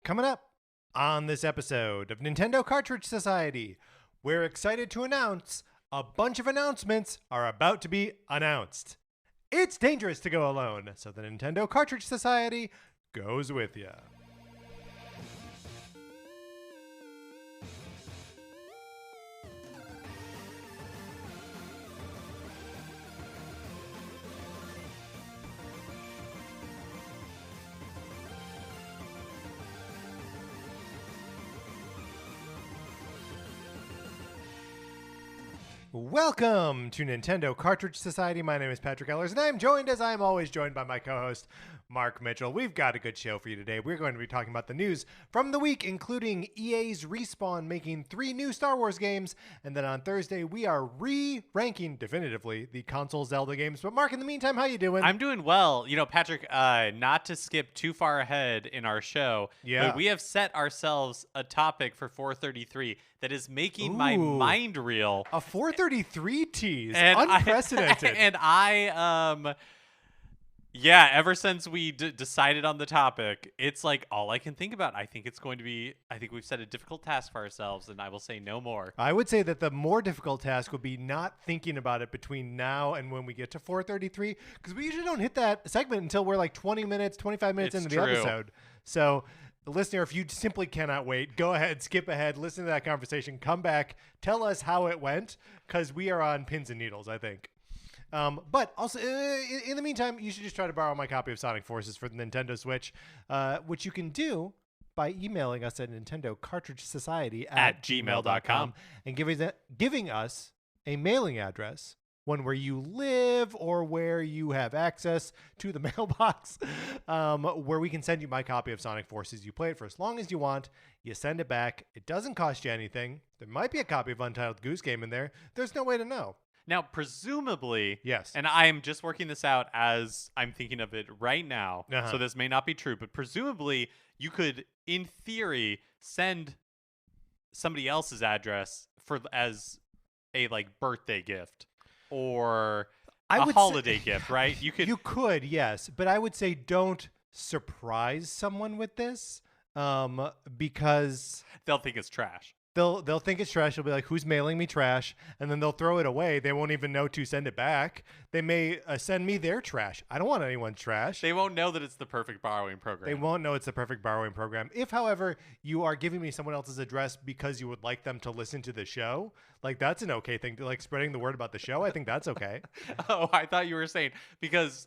Coming up on this episode of Nintendo Cartridge Society, we're excited to announce a bunch of announcements are about to be announced. It's dangerous to go alone, so the Nintendo Cartridge Society goes with you. Welcome to Nintendo Cartridge Society. My name is Patrick Ellers, and I am joined, as I am always joined, by my co-host, Mark Mitchell. We've got a good show for you today. We're going to be talking about the news from the week, including EA's Respawn making 3 new Star Wars games, and then on Thursday, we are re-ranking definitively the console Zelda games. But Mark, in the meantime, how you doing? I'm doing well. You know, Patrick, not to skip too far ahead in our show, but we have set ourselves a topic for 433 that is making my mind reel. A 433 tease. Unprecedented. Ever since we decided on the topic, it's like all I can think about. I think we've set a difficult task for ourselves, and I will say no more. I would say that the more difficult task would be not thinking about it between now and when we get to 433, because we usually don't hit that segment until we're like 20 minutes, 25 minutes into the episode. So, listener, if you simply cannot wait, go ahead, skip ahead, listen to that conversation, come back, tell us how it went, because we are on pins and needles, I think. But also, in the meantime, you should just try to borrow my copy of Sonic Forces for the Nintendo Switch, which you can do by emailing us at nintendocartridgesociety@gmail.com and giving us a mailing address, one where you live or where you have access to the mailbox, where we can send you my copy of Sonic Forces. You play it for as long as you want. You send it back. It doesn't cost you anything. There might be a copy of Untitled Goose Game in there. There's no way to know. Now, presumably, yes, and I'm just working this out as I'm thinking of it right now, so this may not be true, but presumably you could, in theory, send somebody else's address as a birthday gift or a holiday gift, right? You could, yes, but I would say don't surprise someone with this, because they'll think it's trash. They'll think it's trash. They'll be like, who's mailing me trash? And then they'll throw it away. They won't even know to send it back. They may send me their trash. I don't want anyone's trash. They won't know that it's the perfect borrowing program. They won't know it's the perfect borrowing program. If, however, you are giving me someone else's address because you would like them to listen to the show, that's an okay thing. To spreading the word about the show, I think that's okay. Oh, I thought you were saying because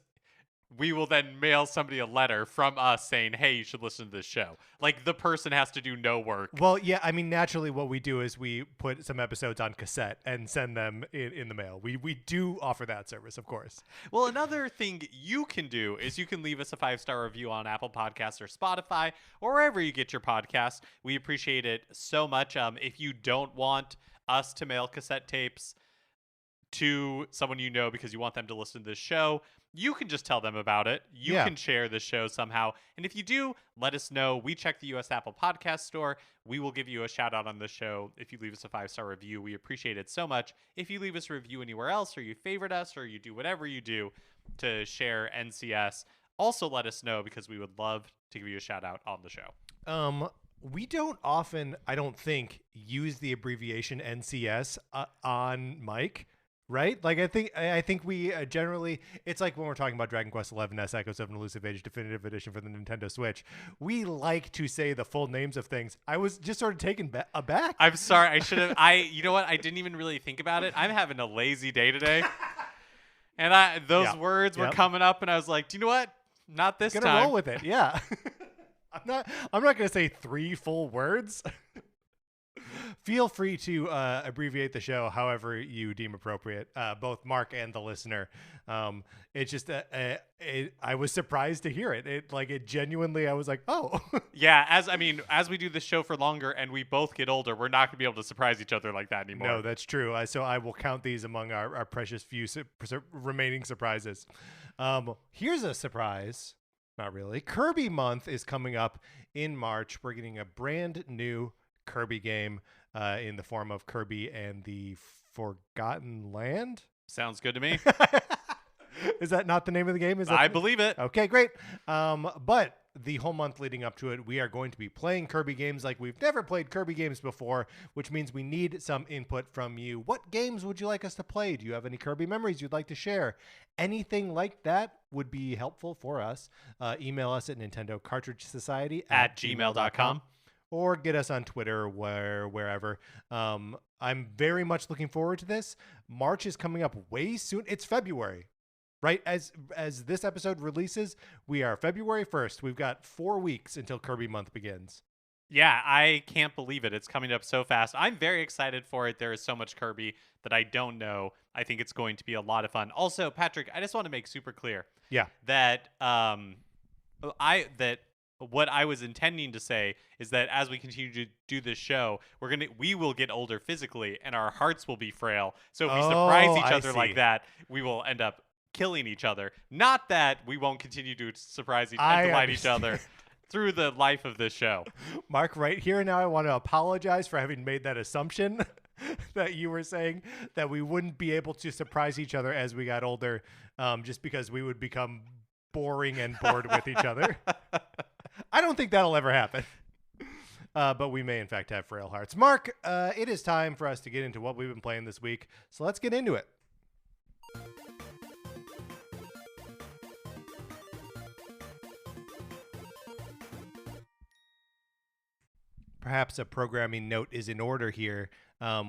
we will then mail somebody a letter from us saying, hey, you should listen to this show. The person has to do no work. Well, yeah, I mean, naturally what we do is we put some episodes on cassette and send them in the mail. We do offer that service, of course. Well, another thing you can do is you can leave us a 5-star review on Apple Podcasts or Spotify or wherever you get your podcast. We appreciate it so much. If you don't want us to mail cassette tapes to someone you know because you want them to listen to this show, you can just tell them about it. You can share the show somehow. And if you do, let us know. We check the U.S. Apple Podcast Store. We will give you a shout out on the show if you leave us a 5-star review. We appreciate it so much. If you leave us a review anywhere else, or you favorite us, or you do whatever you do to share NCS, also let us know because we would love to give you a shout out on the show. We don't often, I don't think, use the abbreviation NCS on mic. Right? I think we generally, it's like when we're talking about Dragon Quest XI S Echoes of an Elusive Age Definitive Edition for the Nintendo Switch, we like to say the full names of things. I was just sort of taken aback. I'm sorry. I should have, you know what? I didn't even really think about it. I'm having a lazy day today. And those words were coming up and I was like, do you know what? Not this time. Gonna roll with it. Yeah. I'm not going to say 3 full words. Feel free to abbreviate the show however you deem appropriate, both Mark and the listener. It's just I was surprised to hear it. It genuinely, I was like, oh. Yeah, as we do this show for longer and we both get older, we're not going to be able to surprise each other like that anymore. No, that's true. So I will count these among our precious few remaining surprises. Here's a surprise. Not really. Kirby month is coming up in March. We're getting a brand new Kirby game in the form of Kirby and the Forgotten Land. Sounds good to me. Is that not the name of the game? I believe it. Okay, great. But the whole month leading up to it, we are going to be playing Kirby games like we've never played Kirby games before, which means we need some input from you. What games would you like us to play? Do you have any Kirby memories you'd like to share? Anything like that would be helpful for us. Email us at Nintendo Cartridge Society at gmail.com. Or get us on Twitter, wherever. I'm very much looking forward to this. March is coming up way soon. It's February, right? As this episode releases, we are February 1st. We've got 4 weeks until Kirby month begins. Yeah, I can't believe it. It's coming up so fast. I'm very excited for it. There is so much Kirby that I don't know. I think it's going to be a lot of fun. Also, Patrick, I just want to make super clear that what I was intending to say is that as we continue to do this show, we will get older physically and our hearts will be frail. So if we surprise each other like that, we will end up killing each other. Not that we won't continue to surprise and delight each other through the life of this show. Mark, right here now, I want to apologize for having made that assumption that you were saying that we wouldn't be able to surprise each other as we got older, just because we would become boring and bored with each other. I don't think that'll ever happen. But we may, in fact, have frail hearts. Mark, it is time for us to get into what we've been playing this week. So let's get into it. Perhaps a programming note is in order here.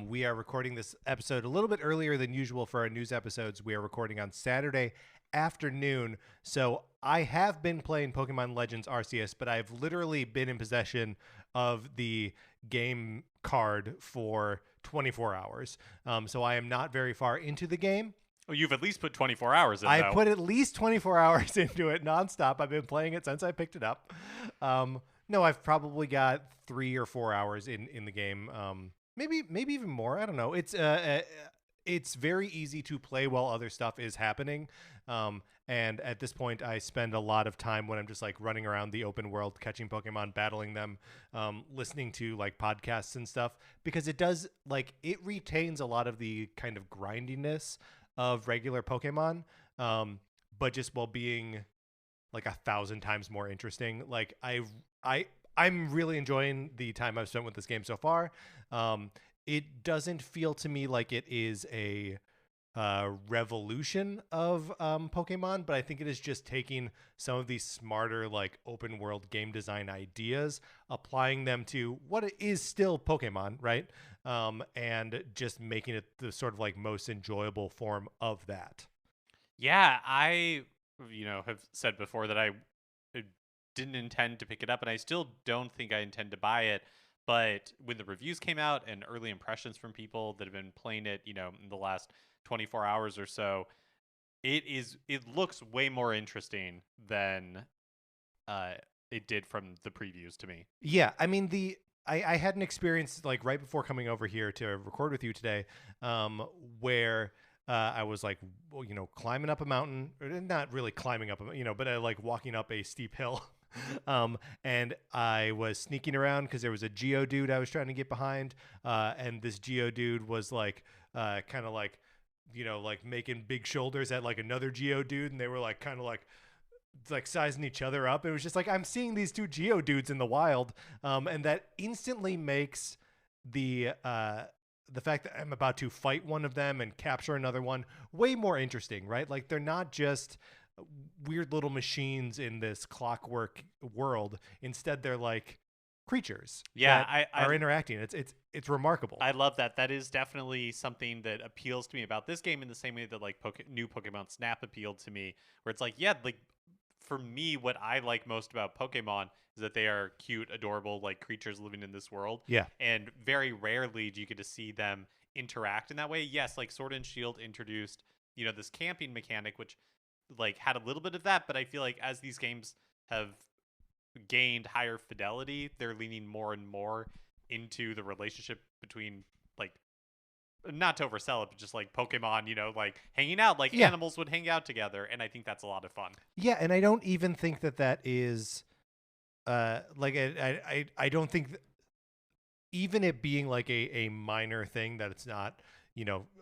We are recording this episode a little bit earlier than usual for our news episodes. We are recording on Saturday afternoon. So I have been playing Pokemon Legends Arceus, but I've literally been in possession of the game card for 24 hours. So I am not very far into the game. Well, you've at least put 24 hours in, I put at least 24 hours into it nonstop. I've been playing it since I picked it up. No, I've probably got 3 or 4 hours in the game. Maybe even more. I don't know. It's very easy to play while other stuff is happening. And at this point, I spend a lot of time when I'm just like running around the open world, catching Pokemon, battling them, listening to like podcasts and stuff, because it does it retains a lot of the kind of grindiness of regular Pokemon, but just while being like 1,000 times more interesting. Like I'm really enjoying the time I've spent with this game so far. It doesn't feel to me like it is a revolution of Pokemon, but I think it is just taking some of these smarter like open world game design ideas, applying them to what is still Pokemon, right? And just making it the sort of like most enjoyable form of that. Yeah, I have said before that I didn't intend to pick it up, and I still don't think I intend to buy it. But when the reviews came out and early impressions from people that have been playing it, in the last 24 hours or so, it looks way more interesting than it did from the previews to me. Yeah, I mean I had an experience like right before coming over here to record with you today, where I was like, climbing up a mountain, or not really climbing up, but like walking up a steep hill. And I was sneaking around because there was a Geodude I was trying to get behind. And this Geodude was like, kind of like, like making big shoulders at like another Geodude. And they were like, kind of like sizing each other up. It was just like, I'm seeing these two Geodudes in the wild. And that instantly makes the fact that I'm about to fight one of them and capture another one way more interesting, right? Like they're not just weird little machines in this clockwork world. Instead, they're like creatures that are interacting. It's remarkable. I love that. That is definitely something that appeals to me about this game in the same way that like new Pokemon Snap appealed to me, where it's like, like for me, what I like most about Pokemon is that they are cute, adorable, like creatures living in this world. Yeah. And very rarely do you get to see them interact in that way. Yes, like Sword and Shield introduced, this camping mechanic, which like had a little bit of that, but I feel like as these games have gained higher fidelity, they're leaning more and more into the relationship between like, not to oversell it, but just like Pokemon, like hanging out, like animals would hang out together, and I think that's a lot of fun. Yeah, and I don't even think that is like I don't think even it being like a minor thing, that it's not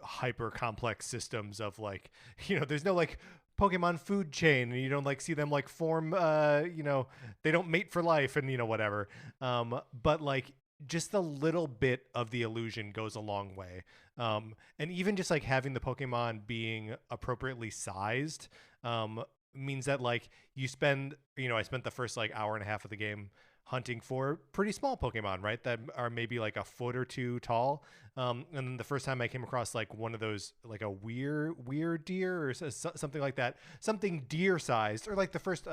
hyper complex systems of like there's no like Pokemon food chain, and you don't like see them like form they don't mate for life and whatever. But like just a little bit of the illusion goes a long way. And even just like having the Pokemon being appropriately sized means that like you spend, I spent the first like hour and a half of the game hunting for pretty small Pokemon, right? That are maybe like a foot or two tall. And then the first time I came across like one of those, like a weird deer or something like that, something deer sized, or like the first,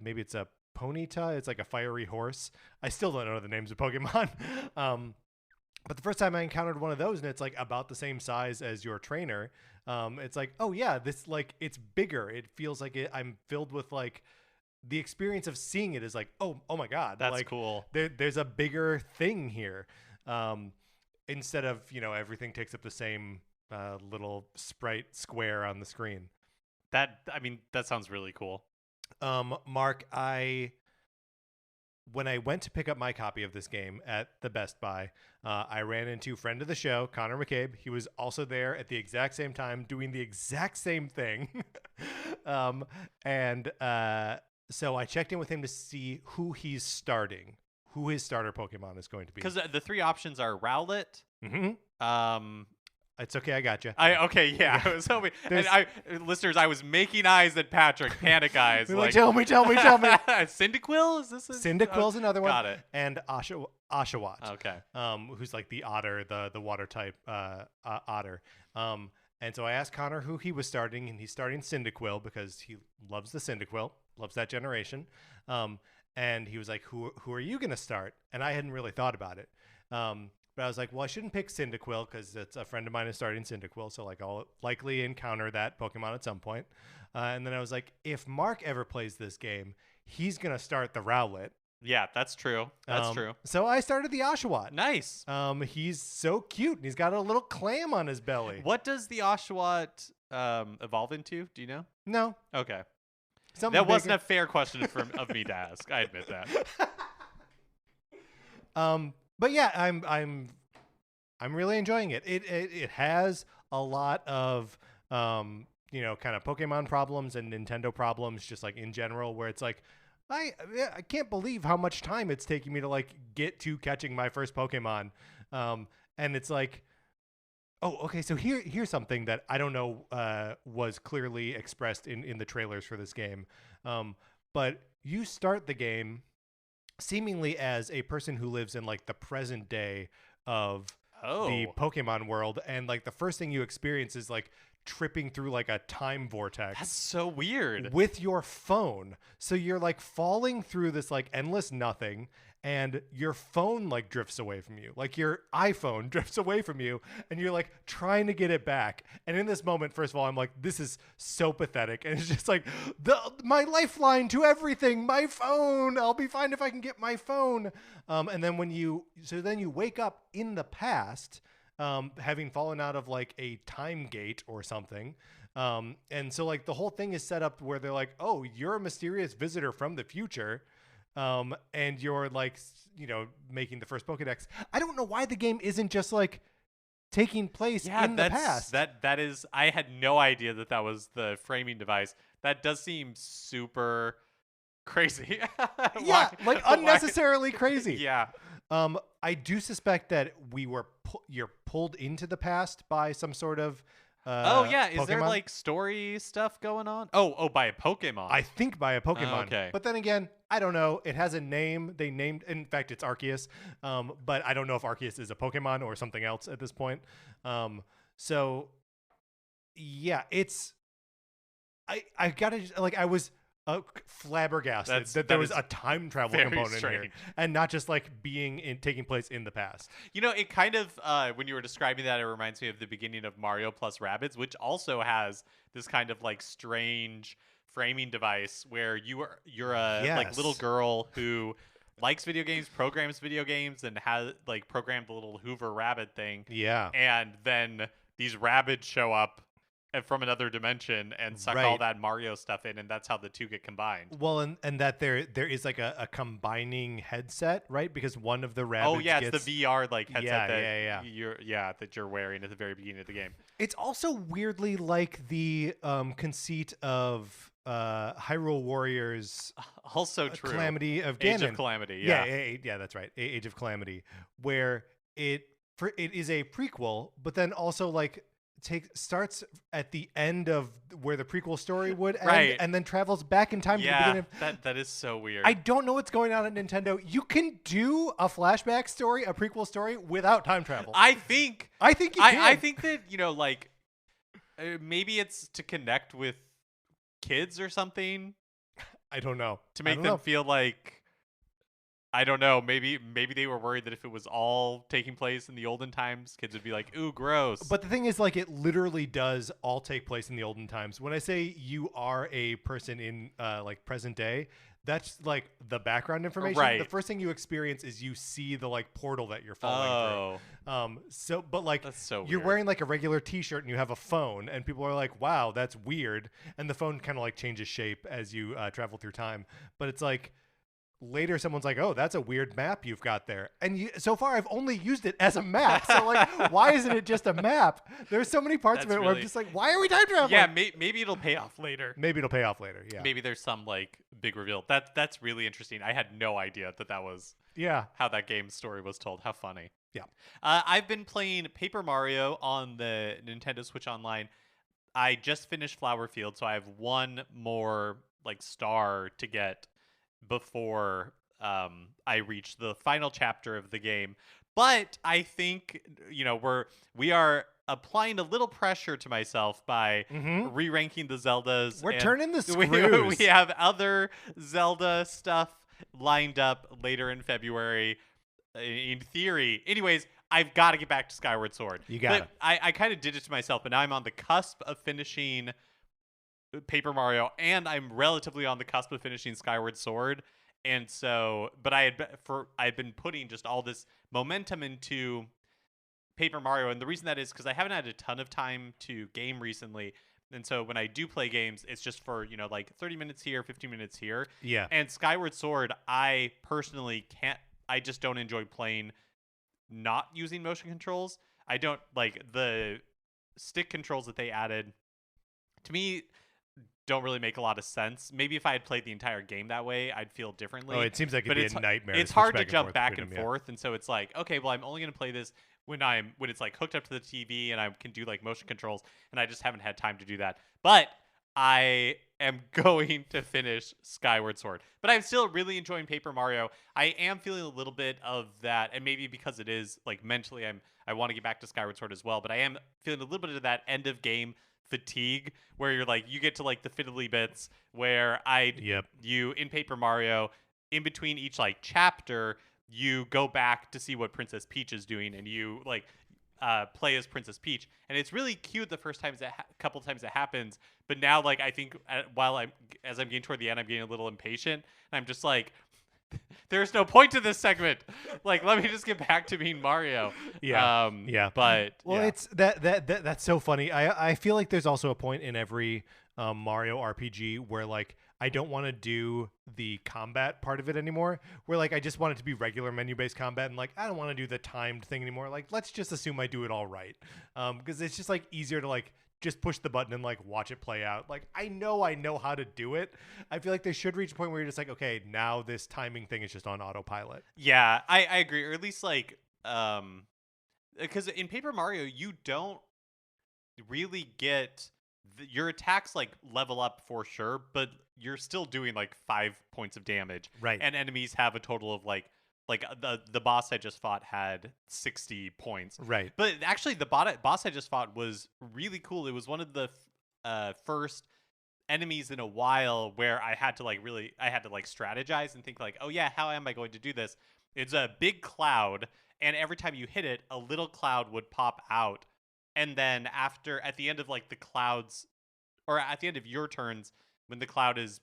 maybe it's a Ponyta. It's like a fiery horse. I still don't know the names of Pokemon. But the first time I encountered one of those, and it's like about the same size as your trainer, it's like, oh yeah, this like it's bigger. It feels like I'm filled with like the experience of seeing it is like, oh my god, that's like, cool. There's a bigger thing here, instead of everything takes up the same little sprite square on the screen. That sounds really cool. Mark, when I went to pick up my copy of this game at the Best Buy, I ran into friend of the show, Connor McCabe. He was also there at the exact same time doing the exact same thing. So I checked in with him to see who he's starting, who his starter Pokemon is going to be. Because the three options are Rowlet. Mm-hmm. It's okay, I got you. Okay, yeah. I was hoping. And listeners, I was making eyes at Patrick, panic eyes. like, tell me. Cyndaquil? Is this? Cyndaquil's another one. Got it. And Oshawott. Okay. Who's like the otter, the water type otter. And so I asked Connor who he was starting, and he's starting Cyndaquil because he loves the Cyndaquil, loves that generation. And he was like, "Who are you gonna start?" And I hadn't really thought about it. But I was like, well, I shouldn't pick Cyndaquil because it's a friend of mine is starting Cyndaquil, so like I'll likely encounter that Pokemon at some point. And then I was like, if Mark ever plays this game, he's gonna start the Rowlet. Yeah, that's true. That's true. So I started the Oshawott. Nice. He's so cute, and he's got a little clam on his belly. What does the Oshawott evolve into? Do you know? No. Okay. Something that bigger. Wasn't a fair question of me to ask. I admit that. But yeah, I'm really enjoying it. It has a lot of kind of Pokemon problems and Nintendo problems, just like in general, where it's like I can't believe how much time it's taking me to like get to catching my first Pokemon. And it's like, oh, okay, so here's something that I don't know was clearly expressed in the trailers for this game. But you start the game seemingly as a person who lives in like the present day of the Pokemon world, and like the first thing you experience is like tripping through like a time vortex. That's so weird. With your phone. So you're like falling through this like endless nothing, and your phone like drifts away from you. Like your iPhone drifts away from you, and you're like trying to get it back. And in this moment, first of all, I'm like, this is so pathetic. And it's just like my lifeline to everything, my phone. I'll be fine if I can get my phone. And then then you wake up in the past, having fallen out of like a time gate or something. And so like the whole thing is set up where they're like, oh, you're a mysterious visitor from the future. And you're like, making the first Pokedex. I don't know why the game isn't just like taking place in the past. That is, I had no idea that was the framing device. That does seem super crazy. Yeah, like unnecessarily crazy. Yeah. I do suspect that you're pulled into the past by some sort of is Pokemon. there like story stuff going on? Oh, by a Pokemon. I think by a Pokemon. Okay. But then again, I don't know. It has a name. They named, in fact, it's Arceus. But I don't know if Arceus is a Pokemon or something else at this point. So yeah, I gotta, like, I was flabbergasted that there was a time travel component here, and not just like taking place in the past. It kind of when you were describing that, it reminds me of the beginning of Mario plus Rabbids, which also has this kind of like strange framing device where you're a like little girl who likes video games, programs video games, and has like programmed the little Hoover Rabbit thing. Yeah, and then these Rabbids show up from another dimension and suck all that Mario stuff in, and that's how the two get combined. Well, and that there is like a combining headset, right? Because one of the rabbits it's the VR like headset that you're wearing at the very beginning of the game. It's also weirdly like the conceit of Hyrule Warriors. Also true. Calamity of Ganon. Age of Calamity. Yeah. Yeah, that's right. Age of Calamity, where it is a prequel, but then also like starts at the end of where the prequel story would end, and then travels back in time to the beginning. That is so weird. I don't know what's going on at Nintendo. You can do a flashback story, a prequel story, without time travel. I think you can. I think that, like maybe it's to connect with kids or something. I don't know. To make them feel like, I don't know, maybe they were worried that if it was all taking place in the olden times, kids would be like, ooh, gross. But the thing is, like, it literally does all take place in the olden times. When I say you are a person in like present day, that's like the background information. Right. The first thing you experience is you see the like portal that you're falling through. But like, that's so you're weird. wearing like a regular T-shirt and you have a phone, and people are like, "Wow, that's weird." And the phone kind of like changes shape as you travel through time. But it's like, later someone's like, "Oh, that's a weird map you've got there." And so far I've only used it as a map. So like, why isn't it just a map? There's so many parts of it where I'm just like, why are we time traveling? Yeah, maybe it'll pay off later. Maybe it'll pay off later. Yeah. Maybe there's some like big reveal. That's really interesting. I had no idea that was how that game's story was told. How funny. Yeah. I've been playing Paper Mario on the Nintendo Switch Online. I just finished Flower Field, so I have one more like star to get before I reach the final chapter of the game. But I think we are applying a little pressure to myself by re-ranking the Zeldas. We're turning the screws. We have other Zelda stuff lined up later in February, in theory. Anyways, I've got to get back to Skyward Sword. You got it. I kind of did it to myself, but now I'm on the cusp of finishing Paper Mario, and I'm relatively on the cusp of finishing Skyward Sword. And so, but I've been putting just all this momentum into Paper Mario, and the reason that is because I haven't had a ton of time to game recently. And so when I do play games, it's just for, like 30 minutes here, 15 minutes here. Yeah. And Skyward Sword, I personally I just don't enjoy playing not using motion controls. I don't like the stick controls that they added. To me, don't really make a lot of sense. Maybe if I had played the entire game that way, I'd feel differently. Oh, it seems like it'd be a nightmare. It's hard to jump back and forth, and so it's like, okay, well, I'm only going to play this when it's like hooked up to the TV and I can do like motion controls, and I just haven't had time to do that. But I am going to finish Skyward Sword. But I'm still really enjoying Paper Mario. I am feeling a little bit of that, and maybe because it is like mentally, I want to get back to Skyward Sword as well. But I am feeling a little bit of that end of game fatigue where you're like, you get to like the fiddly bits where you in Paper Mario, in between each like chapter, you go back to see what Princess Peach is doing, and you like play as Princess Peach, and it's really cute the first times couple times it happens. But now, like, I think as I'm getting toward the end, I'm getting a little impatient, and I'm just like, there's no point to this segment. Like, let me just get back to being Mario. But it's that's so funny. I feel like there's also a point in every Mario RPG where like I don't want to do the combat part of it anymore. Where like I just want it to be regular menu-based combat, and like I don't want to do the timed thing anymore. Like, let's just assume I do it all right, because it's just like easier to like just push the button and like watch it play out. Like I know how to do it. I feel like they should reach a point where you're just like, okay, now this timing thing is just on autopilot. Yeah, I agree. Or at least like because in Paper Mario you don't really get your attacks like level up for sure, but you're still doing like 5 points of damage. Right. And enemies have a total of like the boss I just fought had 60 points. Right. But actually the boss I just fought was really cool. It was one of the first enemies in a while where I had to like strategize and think like, oh yeah, how am I going to do this? It's a big cloud, and every time you hit it, a little cloud would pop out. And then at the end of like the clouds, or at the end of your turns, when the cloud is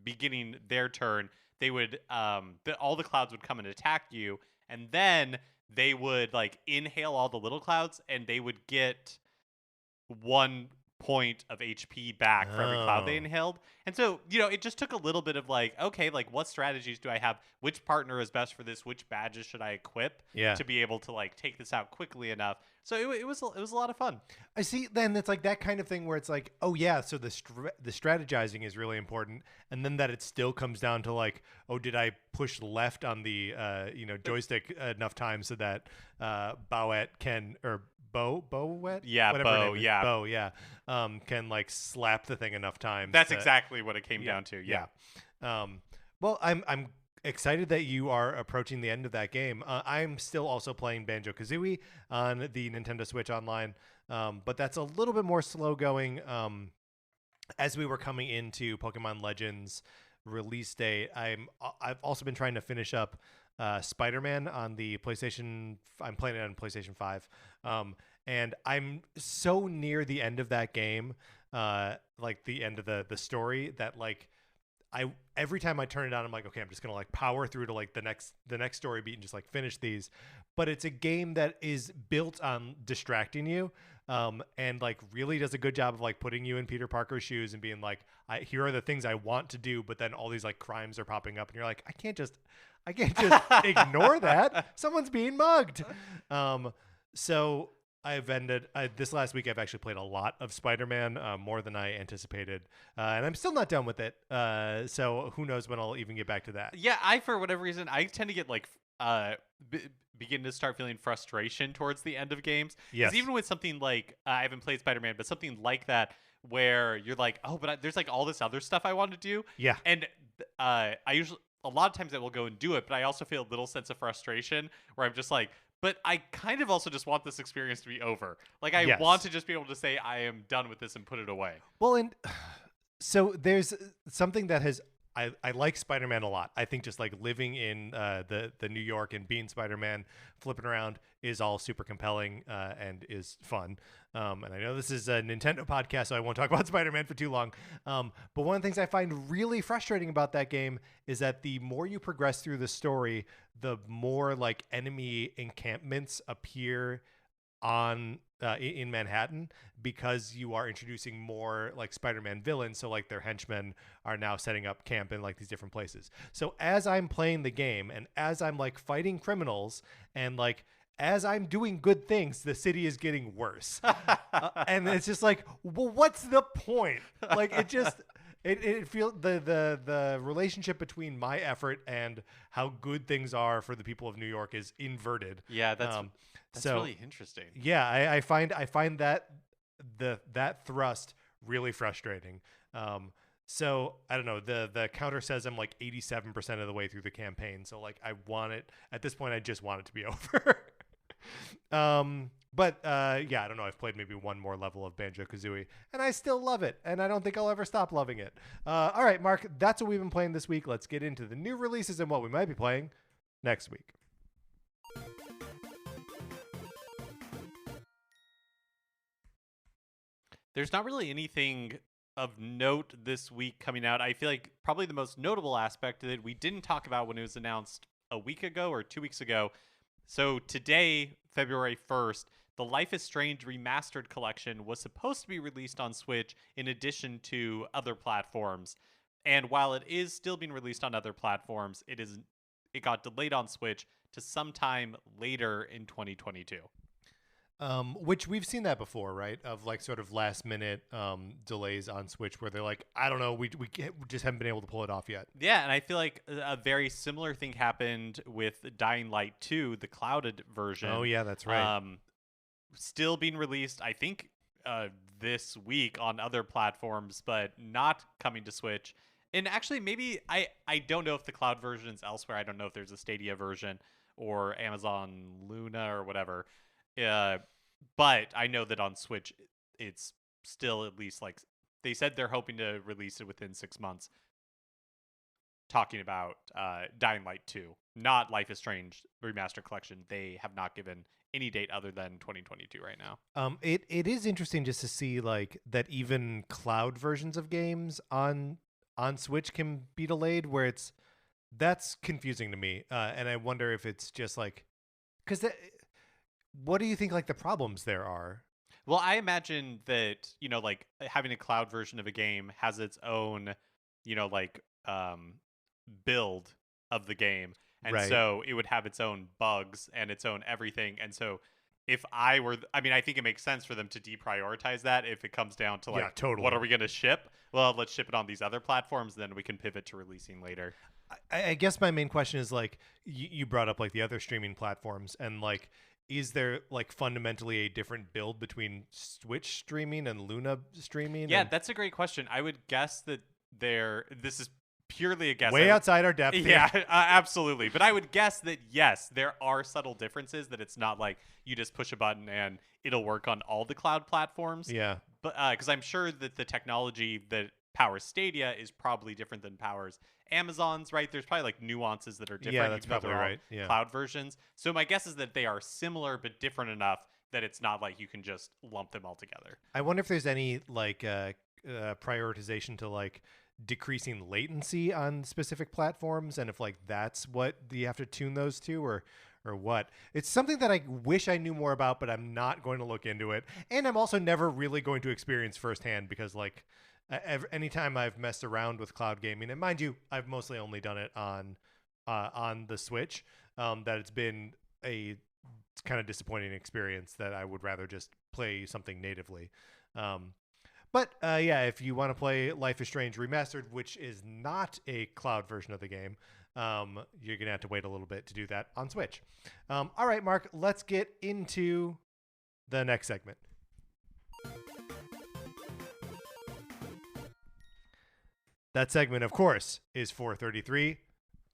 beginning their turn, they would all the clouds would come and attack you, and then they would like inhale all the little clouds, and they would get 1 point of HP back for every cloud they inhaled. And so, it just took a little bit of like, okay, like what strategies do I have? Which partner is best for this? Which badges should I equip to be able to like take this out quickly enough? So it was a lot of fun. I see. Then it's like that kind of thing where it's like, oh yeah, so the strategizing is really important, and then that it still comes down to like, oh, did I push left on the joystick enough times so that Bowette can Bowette? Can like slap the thing enough times. That's exactly what it came down to. Yeah. Well, I'm excited that you are approaching the end of that game. I'm still also playing Banjo-Kazooie on the Nintendo Switch Online, but that's a little bit more slow going. As we were coming into Pokemon Legends release date, I've also been trying to finish up Spider-Man on the PlayStation. I'm playing it on PlayStation 5, and I'm so near the end of that game, like the end of the story, that like every time I turn it on, I'm like, okay, I'm just gonna like power through to like the next story beat and just like finish these. But it's a game that is built on distracting you, and like really does a good job of like putting you in Peter Parker's shoes and being like, here are the things I want to do, but then all these like crimes are popping up, and you're like, I can't just ignore that. Someone's being mugged. So I've ended this last week. I've actually played a lot of Spider-Man, more than I anticipated, and I'm still not done with it. So who knows when I'll even get back to that? Yeah, for whatever reason, I tend to get like begin to start feeling frustration towards the end of games. Yes, even with something like I haven't played Spider-Man, but something like that where you're like, oh, but there's like all this other stuff I want to do. Yeah, and I usually a lot of times I will go and do it, but I also feel a little sense of frustration where I'm just like, but I kind of also just want this experience to be over. Like, I want to just be able to say I am done with this and put it away. Well, and so there's something that has I like Spider-Man a lot. I think just like living in the New York and being Spider-Man, flipping around is all super compelling and is fun. And I know this is a Nintendo podcast, so I won't talk about Spider-Man for too long. But one of the things I find really frustrating about that game is that the more you progress through the story, the more like enemy encampments appear on in Manhattan, because you are introducing more like Spider-Man villains. So like their henchmen are now setting up camp in like these different places. So as I'm playing the game and as I'm like fighting criminals and like as I'm doing good things, the city is getting worse. And it's just like, well, what's the point? Like it just it feels the relationship between my effort and how good things are for the people of New York is inverted. Yeah, that's really interesting. Yeah, I find that that thrust really frustrating. So I don't know. The counter says I'm like 87% of the way through the campaign. So like I want it at this point. I just want it to be over. But yeah, I don't know. I've played maybe one more level of Banjo-Kazooie, and I still love it, and I don't think I'll ever stop loving it. All right, Mark, that's what we've been playing this week. Let's get into the new releases and what we might be playing next week. There's not really anything of note this week coming out. I feel like probably the most notable aspect that we didn't talk about when it was announced a week ago or 2 weeks ago. So today, February 1st, the Life is Strange Remastered Collection was supposed to be released on Switch in addition to other platforms. And while it is still being released on other platforms, it got delayed on Switch to sometime later in 2022. Which we've seen that before, right? Of like sort of last minute delays on Switch where they're like, I don't know, we just haven't been able to pull it off yet. Yeah, and I feel like a very similar thing happened with Dying Light 2, the clouded version. Oh yeah, that's right. Still being released, I think, this week on other platforms, but not coming to Switch. And actually, maybe I don't know if the cloud version is elsewhere. I don't know if there's a Stadia version or Amazon Luna or whatever. But I know that on Switch, it's still at least like they said they're hoping to release it within 6 months. Talking about Dying Light 2, not Life is Strange Remastered Collection. They have not given any date other than 2022 right now. It is interesting just to see like that even cloud versions of games on Switch can be delayed, where that's confusing to me. And I wonder if it's just like, because what do you think like the problems there are? Well, I imagine that, like having a cloud version of a game has its own, like build of the game. And Right. so it would have its own bugs and its own everything. And so if I were, I mean, I think it makes sense for them to deprioritize that if it comes down to like, Yeah, totally. what are we going to ship? Well, let's ship it on these other platforms. Then we can pivot to releasing later. I guess my main question is like you brought up like the other streaming platforms, and like is there like fundamentally a different build between Switch streaming and Luna streaming? Yeah, and that's a great question. I would guess that this is purely a guess. way outside our depth. Yeah, here. absolutely. But I would guess that, yes, there are subtle differences, that it's not like you just push a button and it'll work on all the cloud platforms. Yeah. But because I'm sure that the technology that powers Stadia is probably different than powers Amazon's, right? There's probably like nuances that are different. Yeah, that's even though probably they're all right. Yeah. cloud versions. So my guess is that they are similar but different enough that it's not like you can just lump them all together. I wonder if there's any like prioritization to like decreasing latency on specific platforms, and if like that's what you have to tune those to, or what. It's something that I wish I knew more about, but I'm not going to look into it, and I'm also never really going to experience firsthand, because like anytime I've messed around with cloud gaming, and mind you, I've mostly only done it on the Switch, that it's been a kind of disappointing experience, that I would rather just play something natively. But yeah, if you want to play Life is Strange Remastered, which is not a cloud version of the game, you're going to have to wait a little bit to do that on Switch. All right, Mark, let's get into the next segment. That segment, of course, is 433.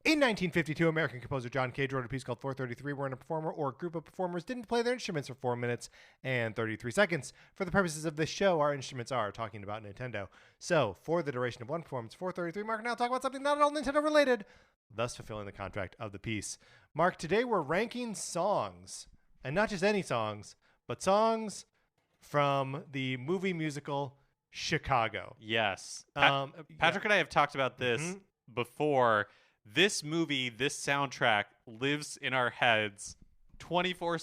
In 1952, American composer John Cage wrote a piece called 433, wherein a performer or a group of performers didn't play their instruments for 4 minutes and 33 seconds. For the purposes of this show, our instruments are talking about Nintendo. So, for the duration of one performance, 433, Mark now talk about something not at all Nintendo related, thus fulfilling the contract of the piece. Mark, today we're ranking songs, and not just any songs, but songs from the movie musical Chicago. Yes. Patrick and I have talked about this before. This movie, this soundtrack lives in our heads 24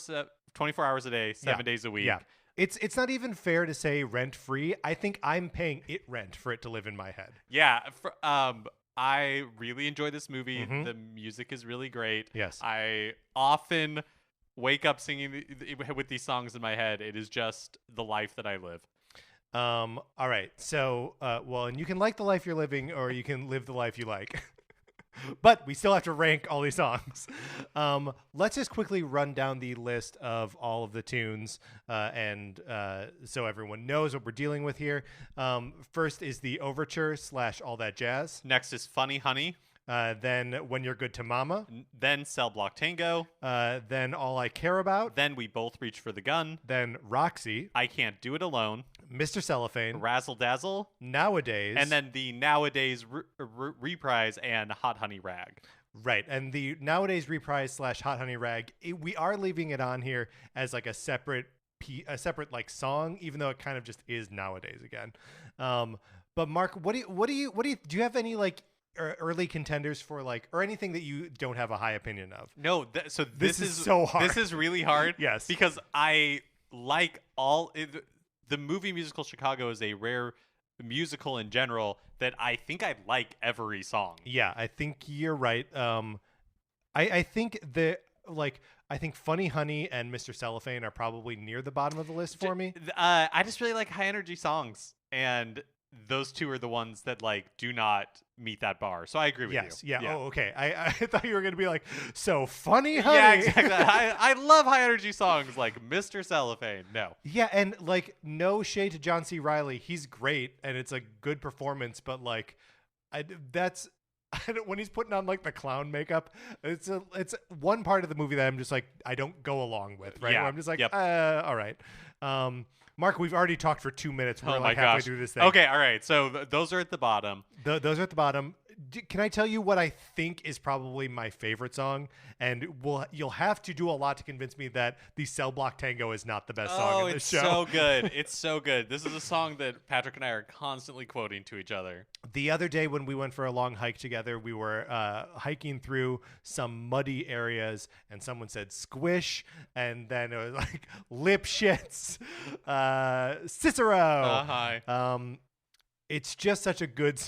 hours a day, 7 days a week. Yeah. It's not even fair to say rent-free. I think I'm paying it rent for it to live in my head. Yeah. I really enjoy this movie. The music is really great. Yes. I often wake up singing with these songs in my head. It is just the life that I live. All right. So, well, and you can like the life you're living, or you can live the life you like. But we still have to rank all these songs. Let's just quickly run down the list of all of the tunes, and so everyone knows what we're dealing with here. First is the overture / All That Jazz. Next is Funny Honey. Then When You're Good to Mama. Then Cell Block Tango. Then All I Care About. Then We Both Reach for the Gun. Then Roxy. I Can't Do It Alone. Mr. Cellophane. Razzle Dazzle. Nowadays. And then the Nowadays reprise and Hot Honey Rag. Right. And the Nowadays reprise / Hot Honey Rag, we are leaving it on here as like a separate like song, even though it kind of just is Nowadays again. But Mark, do you have any like early contenders for like, or anything that you don't have a high opinion of? No. So this is so hard. This is really hard. Yes. Because I like the movie musical Chicago is a rare musical in general that I think I like every song. Yeah, I think you're right. I think I think Funny Honey and Mr. Cellophane are probably near the bottom of the list for me. I just really like high energy songs, and those two are the ones that like do not meet that bar. So I agree with you. Yes. Yeah. Oh, okay. I thought you were going to be like, so Funny Honey. Yeah, exactly. I love high energy songs like Mr. Cellophane. No. Yeah, and like no shade to John C. Reilly. He's great, and it's a good performance, but like when he's putting on like the clown makeup, it's one part of the movie that I'm just like, I don't go along with, right? Yeah. Where I'm just like, all right. Mark, we've already talked for 2 minutes. We're Oh like my halfway gosh. through this thing. Okay, all right. So those are at the bottom. Those are at the bottom. Can I tell you what I think is probably my favorite song? And you'll have to do a lot to convince me that the Cell Block Tango is not the best song in this show. Oh, it's so good. It's so good. This is a song that Patrick and I are constantly quoting to each other. The other day when we went for a long hike together, we were hiking through some muddy areas, and someone said squish, and then it was like lip shits, Cicero. Hi. It's just such a good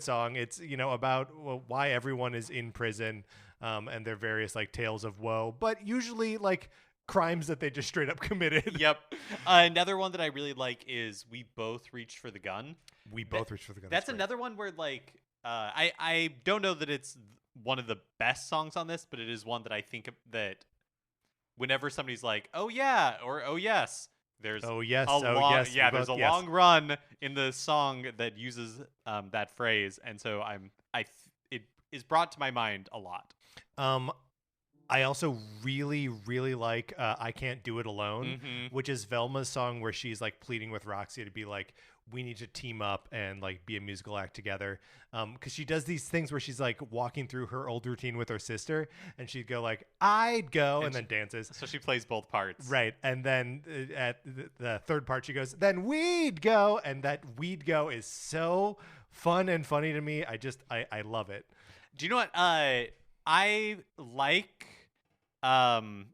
song. It's, about why everyone is in prison, and their various like tales of woe, but usually like crimes that they just straight up committed. Yep. Another one that I really like is We Both Reached for the Gun. We Both Reached for the Gun. That's another one where like I don't know that it's one of the best songs on this, but it is one that I think that whenever somebody's like, "Oh yeah," or "Oh yes," there's there's a long run in the song that uses that phrase, and so it is brought to my mind a lot. I also really, really like I Can't Do It Alone, which is Velma's song where she's like pleading with Roxy to be like, we need to team up and like be a musical act together. Because she does these things where she's like walking through her old routine with her sister, and she'd go like, I'd go, and then dances. So she plays both parts. Right. And then at the third part, she goes, then we'd go. And that we'd go is so fun and funny to me. I love it. Do you know what? I like All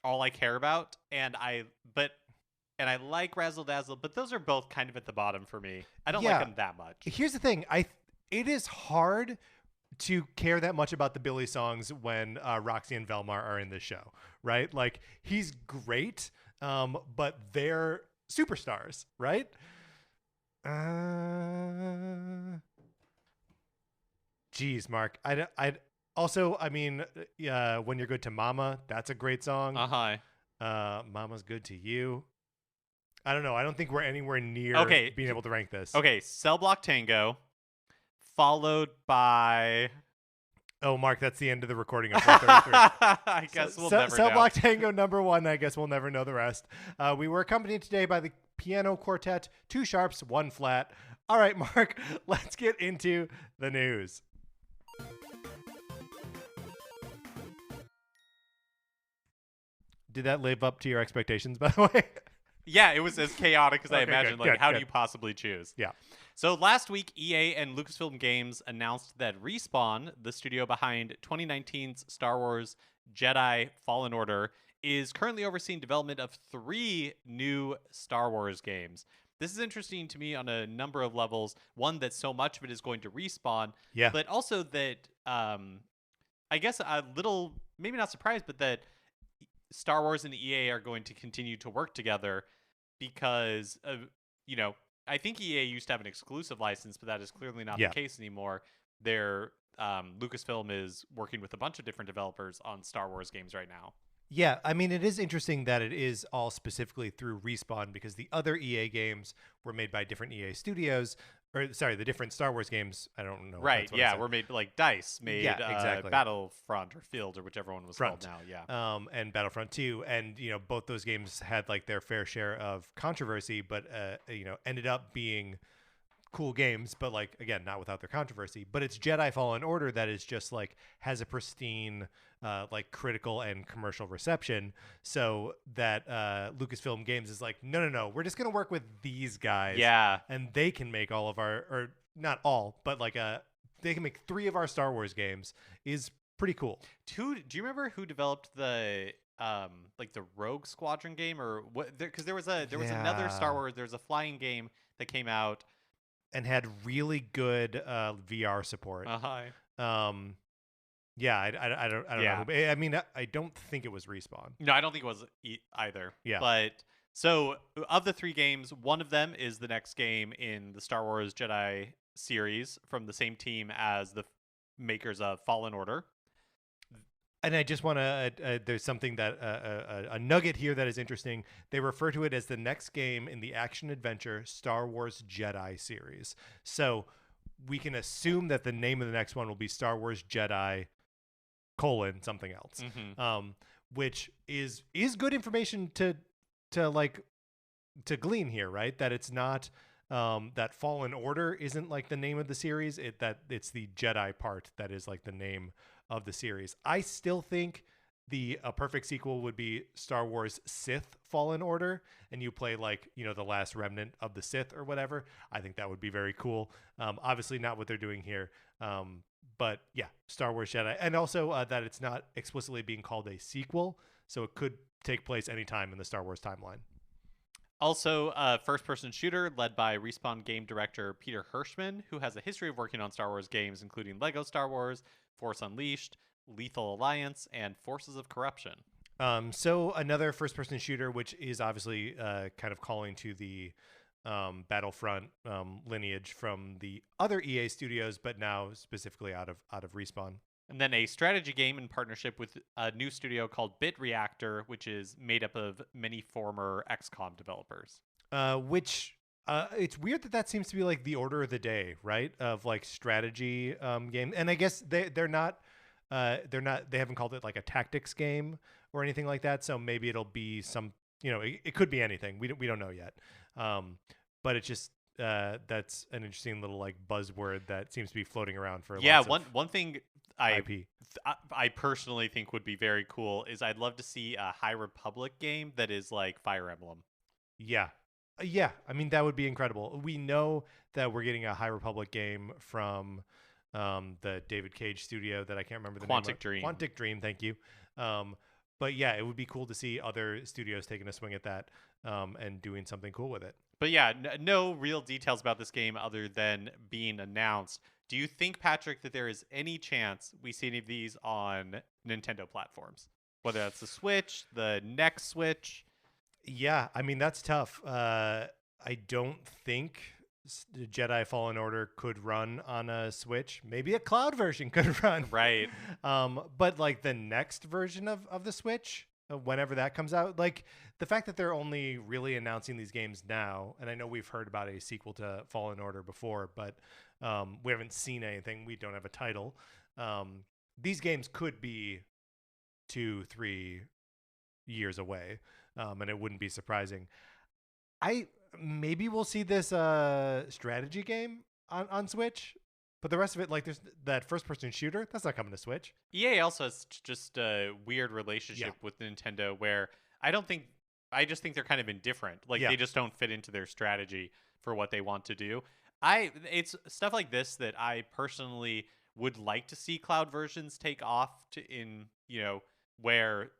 I Care About, and I like Razzle Dazzle, but those are both kind of at the bottom for me. I don't like them that much. Here's the thing. It is hard to care that much about the Billy songs when Roxy and Velma are in the show, right? Like, he's great, but they're superstars, right? Geez, Mark. Also, I mean, When You're Good to Mama, that's a great song. Mama's Good to You. I don't know. I don't think we're anywhere near being able to rank this. Okay, Cell Block Tango, followed by... Oh, Mark, that's the end of the recording of 433. I guess we'll never know. Cell Block Tango #1. I guess we'll never know the rest. We were accompanied today by the piano quartet, 2 sharps, 1 flat. All right, Mark, let's get into the news. Did that live up to your expectations, by the way? Yeah, it was as chaotic as I imagined. Good, how do you possibly choose? Yeah. So last week, EA and Lucasfilm Games announced that Respawn, the studio behind 2019's Star Wars Jedi Fallen Order, is currently overseeing development of 3 new Star Wars games. This is interesting to me on a number of levels. One, that so much of it is going to Respawn, but also that I guess a little, maybe not surprised, but that Star Wars and EA are going to continue to work together because, I think EA used to have an exclusive license, but that is clearly not the case anymore. Their Lucasfilm is working with a bunch of different developers on Star Wars games right now. Yeah, I mean, it is interesting that it is all specifically through Respawn because the other EA games were made by different EA studios. The different Star Wars games, I don't know. Right, were made, like DICE made exactly. Battlefront or Field or whichever one was called now, and Battlefront 2. And, both those games had like their fair share of controversy, but, ended up being cool games, but like, again, not without their controversy. But it's Jedi Fallen Order that is just like, has a pristine, like critical and commercial reception, so that Lucasfilm Games is like, no, we're just gonna work with these guys, and they can make all of our, or not all, but like they can make 3 of our Star Wars games. Is pretty cool. Do you remember who developed the like the Rogue Squadron game, or what? Because there was another Star Wars. There's a flying game that came out and had really good VR support. Yeah, I don't know. I mean, I don't think it was Respawn. No, I don't think it was either. Yeah. But so of the 3 games, one of them is the next game in the Star Wars Jedi series from the same team as the makers of Fallen Order. And I just want to, there's something that, a nugget here that is interesting. They refer to it as the next game in the action-adventure Star Wars Jedi series. So we can assume that the name of the next one will be Star Wars Jedi : something else, which is good information to glean here, right? That it's not that Fallen Order isn't like the name of the series. It's the Jedi part that is like the name of the series. I still think a perfect sequel would be Star Wars Sith Fallen Order, and you play like, the last remnant of the Sith or whatever. I think that would be very cool. Obviously not what they're doing here. But yeah, Star Wars Jedi, and also that it's not explicitly being called a sequel, so it could take place anytime in the Star Wars timeline. Also, first-person shooter led by Respawn game director Peter Hirschman, who has a history of working on Star Wars games, including Lego Star Wars, Force Unleashed, Lethal Alliance, and Forces of Corruption. So another first-person shooter, which is obviously kind of calling to the Battlefront lineage from the other EA studios, but now specifically out of Respawn. And then a strategy game in partnership with a new studio called Bit Reactor, which is made up of many former XCOM developers. It's weird that seems to be like the order of the day, right? Of like strategy game, and I guess they haven't called it like a tactics game or anything like that. So maybe it'll be some, it could be anything. We don't know yet. But it's just that's an interesting little like buzzword that seems to be floating around for one thing IP. I personally think would be very cool is I'd love to see a High Republic game that is like Fire Emblem. Yeah. I mean, that would be incredible. We know that we're getting a High Republic game from the David Cage studio that I can't remember the name of. Quantic Dream, thank you. But yeah, it would be cool to see other studios taking a swing at that and doing something cool with it. But yeah, no real details about this game other than being announced. Do you think, Patrick, that there is any chance we see any of these on Nintendo platforms? Whether that's the Switch, the next Switch? Yeah, I mean, that's tough. I don't think Jedi Fallen Order could run on a Switch. Maybe a cloud version could run. Right. But like the next version of the Switch, whenever that comes out, like the fact that they're only really announcing these games now, and I know we've heard about a sequel to Fallen Order before, but we haven't seen anything. We don't have a title. These games could be 2-3 years away, and it wouldn't be surprising. Maybe we'll see this strategy game on Switch, but the rest of it, like there's that first-person shooter, that's not coming to Switch. EA also has just a weird relationship with Nintendo where I just think they're kind of indifferent. Like they just don't fit into their strategy for what they want to do. It's stuff like this that I personally would like to see cloud versions take off where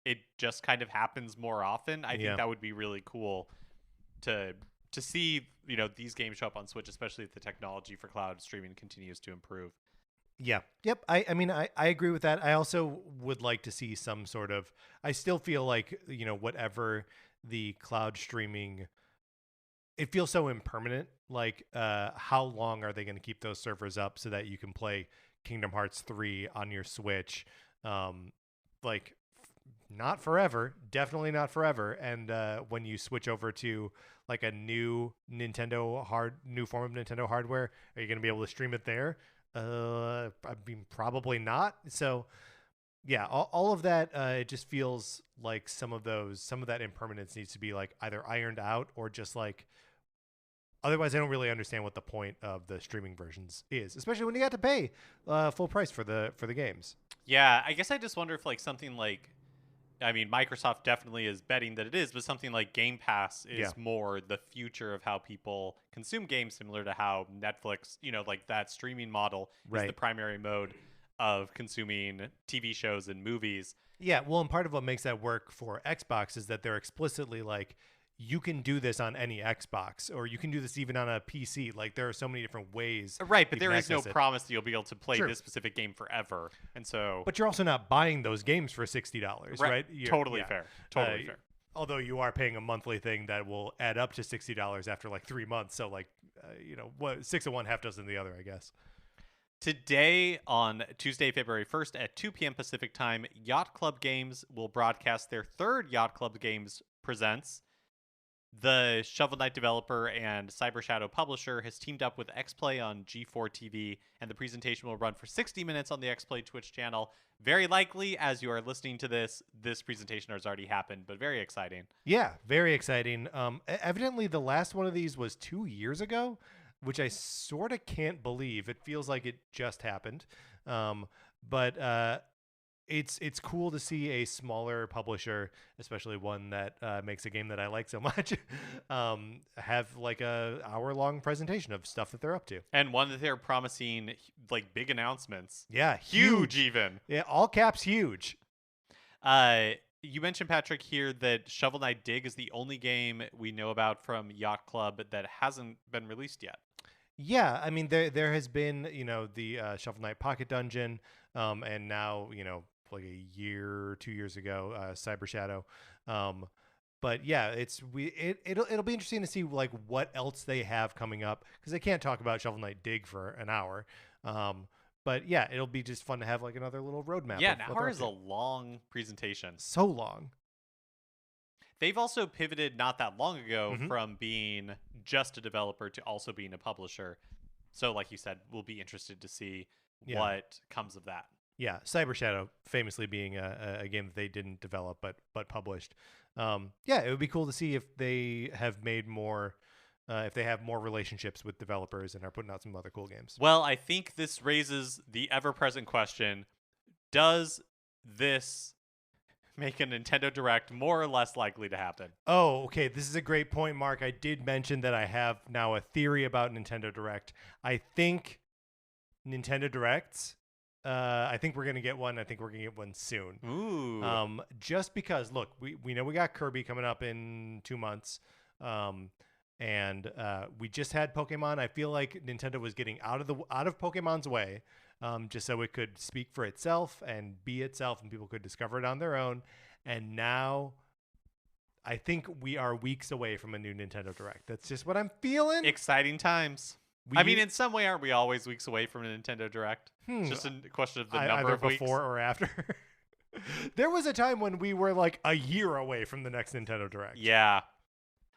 it just kind of happens more often. I think that would be really cool to see, these games show up on Switch, especially if the technology for cloud streaming continues to improve. Yeah. Yep. I mean, I agree with that. I also would like to see some sort of, I still feel like, whatever the cloud streaming, it feels so impermanent. Like, how long are they going to keep those servers up so that you can play Kingdom Hearts 3 on your Switch? Not forever, definitely not forever. And when you switch over to like a new form of Nintendo hardware, are you going to be able to stream it there? I mean, probably not. So yeah, all of that, it just feels like some of that impermanence needs to be like either ironed out or just like, otherwise I don't really understand what the point of the streaming versions is, especially when you got to pay full price for the games. Yeah, I guess I just wonder if like something like, I mean, Microsoft definitely is betting that it is, but something like Game Pass is more the future of how people consume games, similar to how Netflix, like that streaming model is the primary mode of consuming TV shows and movies. Yeah, well, and part of what makes that work for Xbox is that they're explicitly like, you can do this on any Xbox, or you can do this even on a PC. Like there are so many different ways. Right, but there is no promise that you'll be able to play this specific game forever. And so, but you're also not buying those games for $60, right? Totally fair. Totally fair. Although you are paying a monthly thing that will add up to $60 after like 3 months. So like, 6 of one, half dozen the other, I guess. Today, on Tuesday, February 1st at 2 p.m. Pacific time, Yacht Club Games will broadcast their third Yacht Club Games Presents The Shovel Knight developer and Cyber Shadow publisher has teamed up with XPlay on G4 TV, and the presentation will run for 60 minutes on the XPlay Twitch channel. Very likely, as you are listening to this presentation has already happened, but very exciting. Yeah, very exciting. Evidently, the last one of these was 2 years ago, which I sort of can't believe. It feels like it just happened. But it's cool to see a smaller publisher, especially one that makes a game that I like so much, have like a hour-long presentation of stuff that they're up to. And one that they're promising like big announcements. Yeah, huge even. Yeah, all caps huge. You mentioned, Patrick, here that Shovel Knight Dig is the only game we know about from Yacht Club that hasn't been released yet. Yeah, I mean there has been, the Shovel Knight Pocket Dungeon, and now, like a year, 2 years ago, Cyber Shadow. But yeah, it'll be interesting to see like what else they have coming up, because they can't talk about Shovel Knight Dig for an hour. But yeah, it'll be just fun to have like another little roadmap. Yeah, an hour is a long presentation. So long. They've also pivoted not that long ago from being just a developer to also being a publisher. So like you said, we'll be interested to see what comes of that. Yeah, Cyber Shadow famously being a game that they didn't develop but published. Yeah, it would be cool to see if they have made more, if they have more relationships with developers and are putting out some other cool games. Well, I think this raises the ever-present question: does this make a Nintendo Direct more or less likely to happen? Oh, okay. This is a great point, Mark. I did mention that I have now a theory about Nintendo Direct. I think Nintendo Directs, I think we're going to get one. I think we're going to get one soon. Ooh. Just because, look, we know we got Kirby coming up in 2 months. And we just had Pokemon. I feel like Nintendo was getting out of Pokemon's way, just so it could speak for itself and be itself, and people could discover it on their own. And now, I think we are weeks away from a new Nintendo Direct. That's just what I'm feeling. Exciting times. I mean, in some way, aren't we always weeks away from a Nintendo Direct? It's just a question of the number of weeks. Before or after. There was a time when we were like a year away from the next Nintendo Direct. Yeah.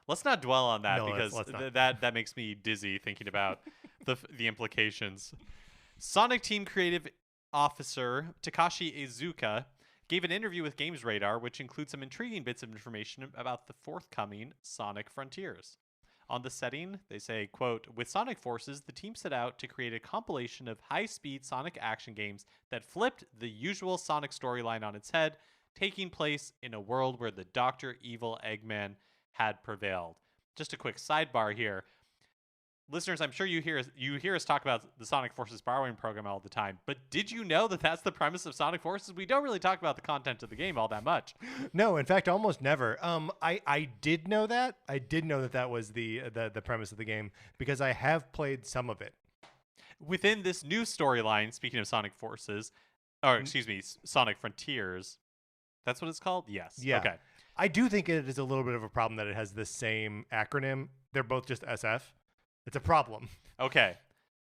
Let's not dwell on that, No, because let's not. that makes me dizzy thinking about the implications. Sonic Team Creative Officer Takashi Iizuka gave an interview with Games Radar, which includes some intriguing bits of information about the forthcoming Sonic Frontiers. On the setting, they say, quote, "With Sonic Forces, the team set out to create a compilation of high-speed Sonic action games that flipped the usual Sonic storyline on its head, taking place in a world where the Dr. Evil Eggman had prevailed." Just a quick sidebar here. Listeners, I'm sure you hear us talk about the Sonic Forces borrowing program all the time, but did you know that that's the premise of Sonic Forces? We don't really talk about the content of the game all that much. No, in fact, almost never. I did know that. I did know that was the premise of the game, because I have played some of it. Within this new storyline, speaking of Sonic Forces, or excuse me, Sonic Frontiers, that's what it's called? Yes. Yeah. Okay. I do think it is a little bit of a problem that it has the same acronym. They're both just SF. It's a problem. Okay.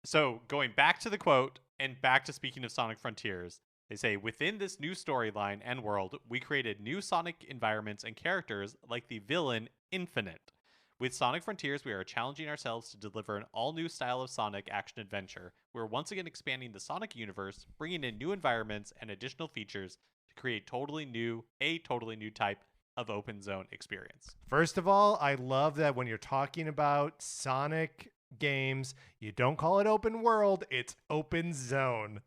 So going back to the quote and back to speaking of Sonic Frontiers, they say, "Within this new storyline and world, we created new Sonic environments and characters like the villain Infinite. With Sonic Frontiers, we are challenging ourselves to deliver an all-new style of Sonic action-adventure. We're once again expanding the Sonic universe, bringing in new environments and additional features to create a totally new type of open zone experience." First of all, I love that when you're talking about Sonic games, you don't call it open world, it's open zone.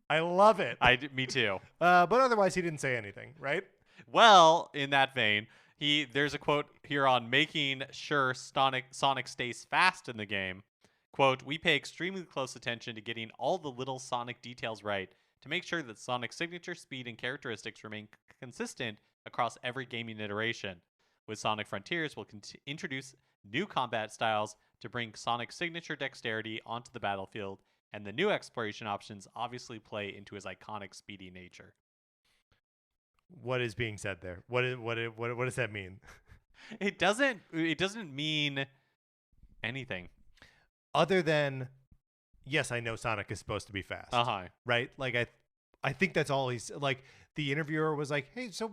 I love it. Me too. But otherwise, he didn't say anything, right? Well, in that vein, there's a quote here on making sure Sonic stays fast in the game. Quote, "We pay extremely close attention to getting all the little Sonic details right to make sure that Sonic's signature speed and characteristics remain consistent across every gaming iteration. With Sonic Frontiers, we'll introduce new combat styles to bring Sonic's signature dexterity onto the battlefield, and the new exploration options obviously play into his iconic speedy nature." What is being said there? What does that mean? It doesn't mean anything other than, yes, I know Sonic is supposed to be fast. Uh-huh. Right? Like I think that's all he's like. The interviewer was like, "Hey, so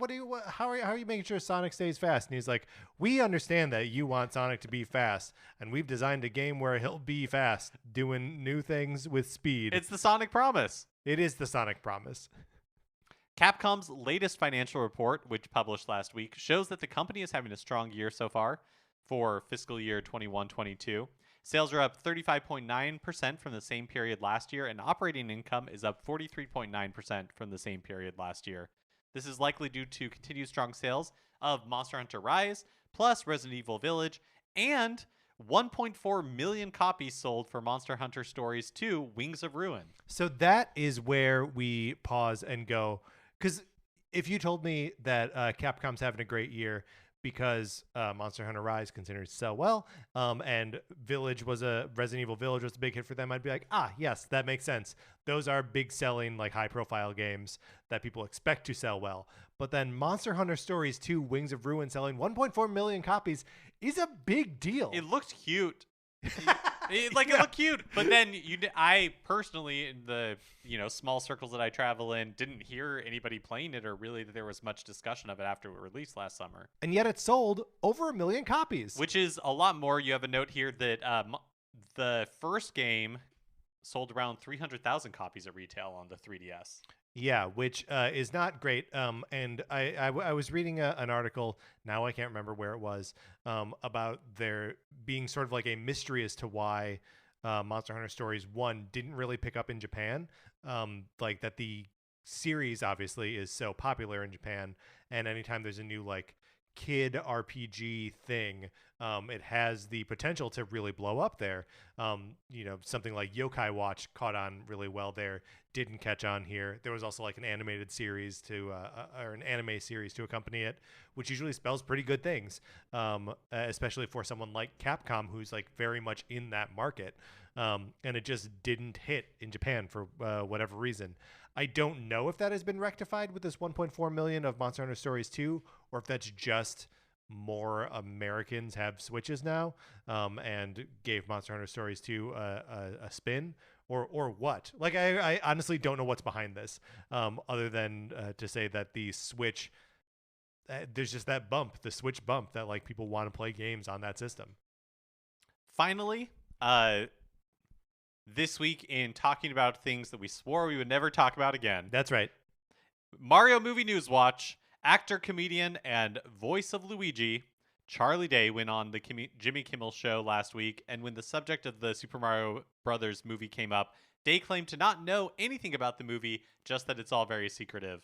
how are you making sure Sonic stays fast?" And he's like, "We understand that you want Sonic to be fast, and we've designed a game where he'll be fast, doing new things with speed." It's the Sonic promise. It is the Sonic promise. Capcom's latest financial report, which published last week, shows that the company is having a strong year so far for fiscal year 21-22. Sales are up 35.9% from the same period last year, and operating income is up 43.9% from the same period last year. This is likely due to continued strong sales of Monster Hunter Rise, plus Resident Evil Village, and 1.4 million copies sold for Monster Hunter Stories 2 Wings of Ruin. So that is where we pause and go, because if you told me that Capcom's having a great year because Monster Hunter Rise continues to sell well, and Resident Evil Village was a big hit for them, I'd be like, yes, that makes sense. Those are big selling, like high profile games that people expect to sell well. But then Monster Hunter Stories 2 Wings of Ruin selling 1.4 million copies is a big deal. It looked cute. It looked cute, but then I personally, in the small circles that I travel in, didn't hear anybody playing it, or really that there was much discussion of it after it released last summer. And yet it sold over 1 million copies, which is a lot more. You have a note here that the first game sold around 300,000 copies at retail on the 3DS. Yeah, which is not great. And I was reading an article, now I can't remember where it was, about there being sort of like a mystery as to why Monster Hunter Stories 1 didn't really pick up in Japan. Like that the series obviously is so popular in Japan, and anytime there's a new like kid RPG thing, it has the potential to really blow up there. Something like Yokai Watch caught on really well there, didn't catch on here. There was also like an animated series or an anime series to accompany it, which usually spells pretty good things, especially for someone like Capcom, who's like very much in that market. And it just didn't hit in Japan for whatever reason. I don't know if that has been rectified with this 1.4 million of Monster Hunter Stories 2, or if that's just more Americans have Switches now, and gave Monster Hunter Stories 2 a spin, or what. Like, I honestly don't know what's behind this, other than to say that the Switch, there's just that bump, the Switch bump, that like people want to play games on that system. Finally, this week, in talking about things that we swore we would never talk about again. That's right. Mario Movie News Watch. Actor, comedian, and voice of Luigi, Charlie Day, went on the Jimmy Kimmel Show last week, and when the subject of the Super Mario Brothers movie came up, Day claimed to not know anything about the movie, just that it's all very secretive.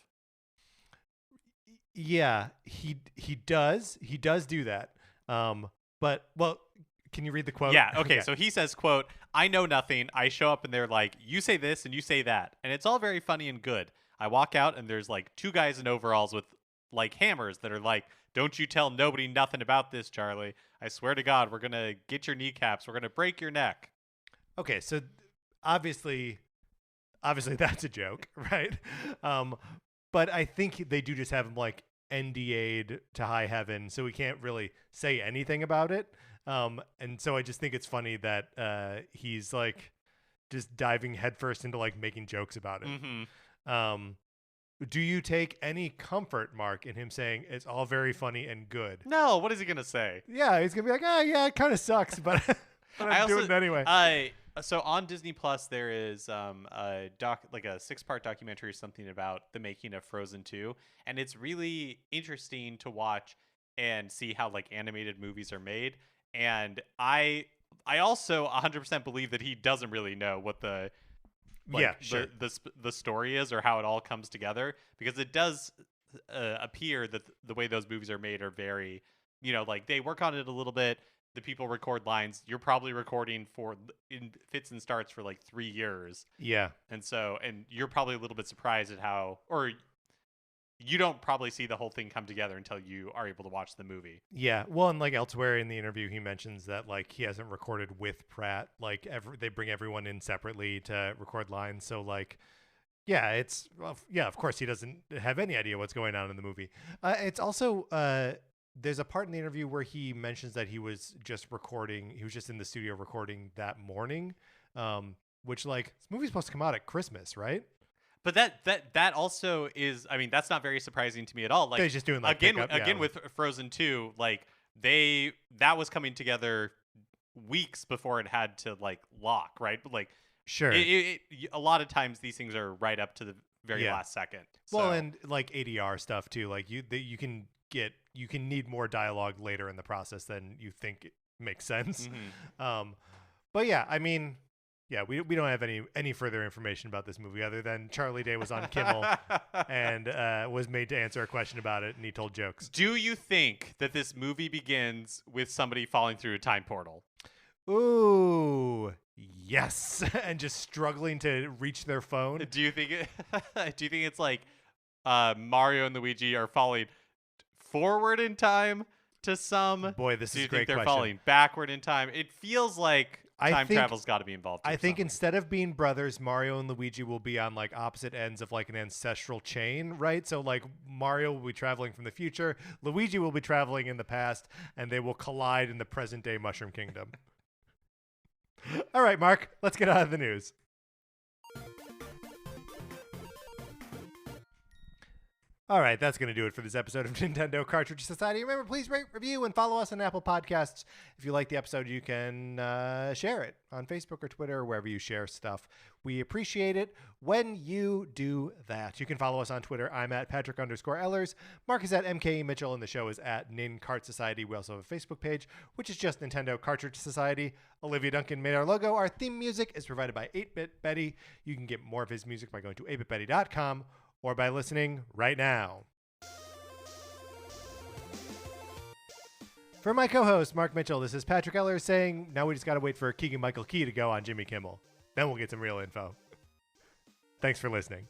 Yeah, he does do that. But well, can you read the quote? Yeah, okay. So he says, quote, "I know nothing. I show up and they're like, you say this and you say that. And it's all very funny and good. I walk out and there's like two guys in overalls with like hammers that are like, don't you tell nobody nothing about this, Charlie. I swear to God, we're going to get your kneecaps. We're going to break your neck." Okay, so obviously that's a joke, right? But I think they do just have him like NDA'd to high heaven, so we can't really say anything about it. And so I just think it's funny that he's like just diving headfirst into like making jokes about it. Mm-hmm. Do you take any comfort, Mark, in him saying it's all very funny and good? No, what is he gonna say? Yeah, he's gonna be like, yeah, it kind of sucks, but I'm doing it anyway. So on Disney Plus, there is a 6-part documentary or something about the making of Frozen 2, and it's really interesting to watch and see how like animated movies are made. And I also 100% believe that he doesn't really know what the story is or how it all comes together, because it does appear that the way those movies are made are very, like they work on it a little bit. The people record lines. You're probably recording in fits and starts for like 3 years. Yeah. And you're probably a little bit surprised at how, or you don't probably see the whole thing come together until you are able to watch the movie. Yeah. Well, and like elsewhere in the interview, he mentions that like he hasn't recorded with Pratt. Like they bring everyone in separately to record lines. So like, yeah, of course he doesn't have any idea what's going on in the movie. It's also, there's a part in the interview where he mentions that he was just in the studio recording that morning, which like this movie's supposed to come out at Christmas, right? But that also is, I mean, that's not very surprising to me at all. Like, they're just doing like again with Frozen 2, like that was coming together weeks before it had to like lock, right? But like, sure, a lot of times these things are right up to the very last second. Well, and like ADR stuff too. Like you can need more dialogue later in the process than you think it makes sense. Mm-hmm. But yeah, I mean, yeah, we don't have any further information about this movie other than Charlie Day was on Kimmel and was made to answer a question about it, and he told jokes. Do you think that this movie begins with somebody falling through a time portal? Ooh, yes, and just struggling to reach their phone. Do you think it's like Mario and Luigi are falling forward in time to some? Boy, this is a great question. Do you think they're falling backward in time? It feels like time travel's got to be involved. I think instead of being brothers, Mario and Luigi will be on like opposite ends of like an ancestral chain, right? So like Mario will be traveling from the future, Luigi will be traveling in the past, and they will collide in the present day Mushroom Kingdom. All right, Mark, let's get out of the news. All right, that's going to do it for this episode of Nintendo Cartridge Society. Remember, please rate, review, and follow us on Apple Podcasts. If you like the episode, you can share it on Facebook or Twitter or wherever you share stuff. We appreciate it when you do that. You can follow us on Twitter. I'm at Patrick_Ellers. Mark is at MKE Mitchell, and the show is at Nin Cart Society. We also have a Facebook page, which is just Nintendo Cartridge Society. Olivia Duncan made our logo. Our theme music is provided by 8-Bit Betty. You can get more of his music by going to 8bitbetty.com. or by listening right now. For my co-host, Mark Mitchell, this is Patrick Eller saying, now we just got to wait for Keegan-Michael Key to go on Jimmy Kimmel. Then we'll get some real info. Thanks for listening.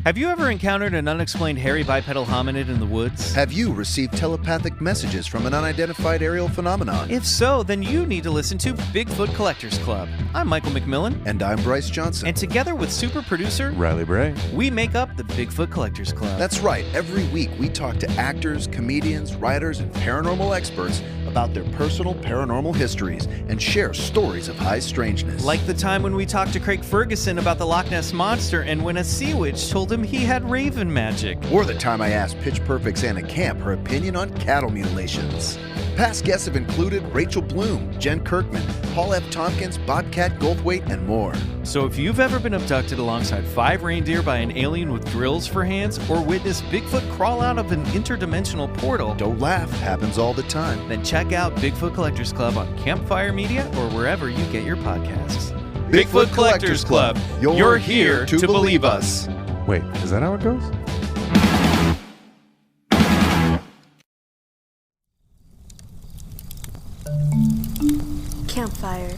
Have you ever encountered an unexplained hairy bipedal hominid in the woods? Have you received telepathic messages from an unidentified aerial phenomenon? If so, then you need to listen to Bigfoot Collectors Club. I'm Michael McMillan. And I'm Bryce Johnson. And together with super producer Riley Bray, we make up the Bigfoot Collectors Club. That's right. Every week we talk to actors, comedians, writers, and paranormal experts about their personal paranormal histories and share stories of high strangeness. Like the time when we talked to Craig Ferguson about the Loch Ness Monster and when a sea witch told him he had raven magic. Or the time I asked Pitch Perfect's Anna Camp her opinion on cattle mutilations. Past guests have included Rachel Bloom, Jen Kirkman, Paul F. Tompkins, Bobcat Goldthwait, and more. So if you've ever been abducted alongside 5 reindeer by an alien with drills for hands or witnessed Bigfoot crawl out of an interdimensional portal, don't laugh, happens all the time. Then check out Bigfoot Collectors Club on Campfire Media or wherever you get your podcasts. Bigfoot Collectors Club. You're here to believe us. Wait, is that how it goes? Campfire.